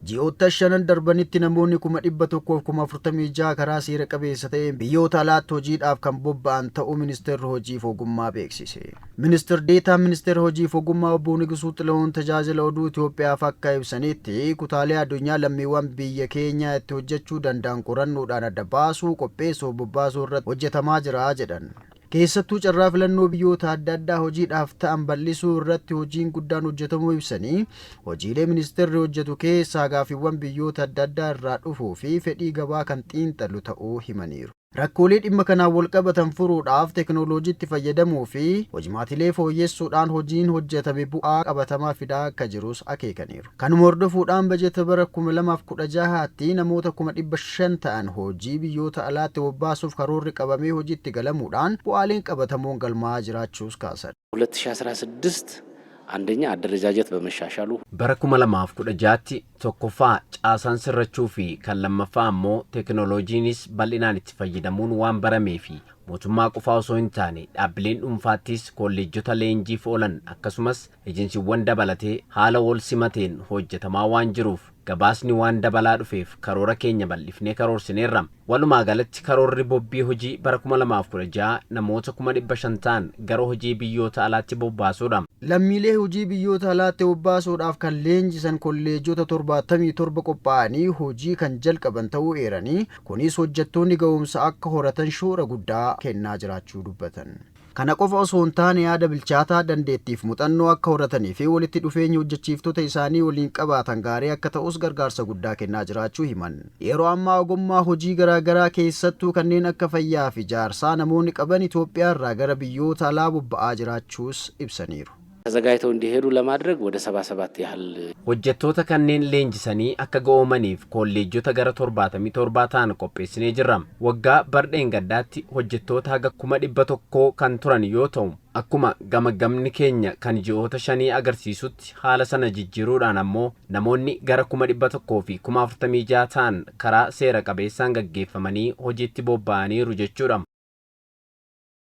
Ji'oota shanan darbanitti namoonni 146 karaa seera qabeessa ta'een biyyoota alaatti hojiidhaaf kan bobba'an ta'uu Ministeerri Hojii fi Ogummaa beeksise. Ministeerri Deetaan Ministeera Hojii fi Ogummaa Obbo Nigisuu Xilahuun tajaajila oduu Itoophiyaaf akka ibsanitti kutaalee addunyaa lammiiwwan biyya keenyaa itti hojjechuu danda'an qorannoodhaan adda baasuu qopheessuu bobbaasuu irratti hojjetamaa jira jedhan. Keessattuu carraa filannoo biyyoota adda addaa hojiidhaaf ta'an bal'isuu irratti hojiin guddaan hojjetamuu ibsanii hojiilee ministeerri hojjetu keessaa gaaffiiwwan biyyoota adda addaa irraa dhufuu fi fedhii gabaa kan xiinxalu ta'uu himaniiru. Rakkoolee dhimma kanaan wal qabatan furuudhaaf teekinooloojiitti fayyadamuu fi hojimaatilee fooyyessuudhaan hojiin hojjetame bu'aa qabatamaa fidaa akka jirus akeekaniiru. Kanuma hordofuudhaan bajeta bara 2016tti namoota 500 ta'an hojii biyyoota alaatti bobbaasuuf karoorri qabamee hojiitti galamuudhaan bu'aaleen qabatamoon galmaa'aa jiraachuus kaasan. 2016 አንደኛ አደረጃጀት በመሻሻሉ በረኩመ ለማፍ ኩደጃቲ ቶኮፋ ጫሳን ስረቹፊ ከለመፋ ሞ ቴክኖሎጂኒስ ባሊናን ይፈይደሙን ዋን በረሜፊ ሞቱማ ቁፋው ሶንታኔ ዳብሌን ኡንፋቲስ ኮሌጆታ ሌንጂ ፎለን አከሱመስ ኤጀንሲ ወንደ በለቴ ሃለ ወል ሲመቴን ሆጀተማ ዋንጅሩፍ gabaasni waan dabalaa dhufeef karoora keenya bal'ifnee karoorsineerra walumaa galatti karoorri bobbii hojii bara 2016 namoota 500 ta'an gara hojii biyyoota alaatti bobbaasuudha. Lammiilee hojii biyyoota alaatti bobbaasuudhaaf kan leenjisan kolleejota 77 qophaa'anii hojii kan jalqaban ta'uu eeranii kunis hojjettoonni ga'umsa akka horatan shoora guddaa kennaa jiraachuu dubbatan. Kana qofa osoo hin taane yaada bilchaataa dandeettiif muuxannoo akka horatanii fi walitti dhufeenya hojjechiiftota isaanii waliin qabaatan gaarii akka ta'us gargaarsa guddaa kennaa jiraachuu himan. Yeroo ammaa ogummaa hojii garaagaraa keessattuu kanneen akka fayyaa fi ijaarsaa namoonni qaban Itoophiyaa irraa gara biyyoota alaa bobba'aa jiraachuus ibsaniiru. ተዘጋጅተው እንዲሄዱ ለማድረግ ወደ 77 ያህል hojjettoota kanneen leenjisanii akka ga'oomaniif kolleejjota gara 77 ta'an qopheessinee jirra. Waggaa bardeen gaddaatti hojjettoota haga 100 kan turan yoo ta'u akkuma gamagamni keenya kan ji'oota 5 agarsiisutti haala sana jijjiiruudhaan ammoo namoonni gara 100 fi 46 ta'an karaa seera qabeessaan gaggeeffamanii hojiitti bobba'aniiru jechuudha.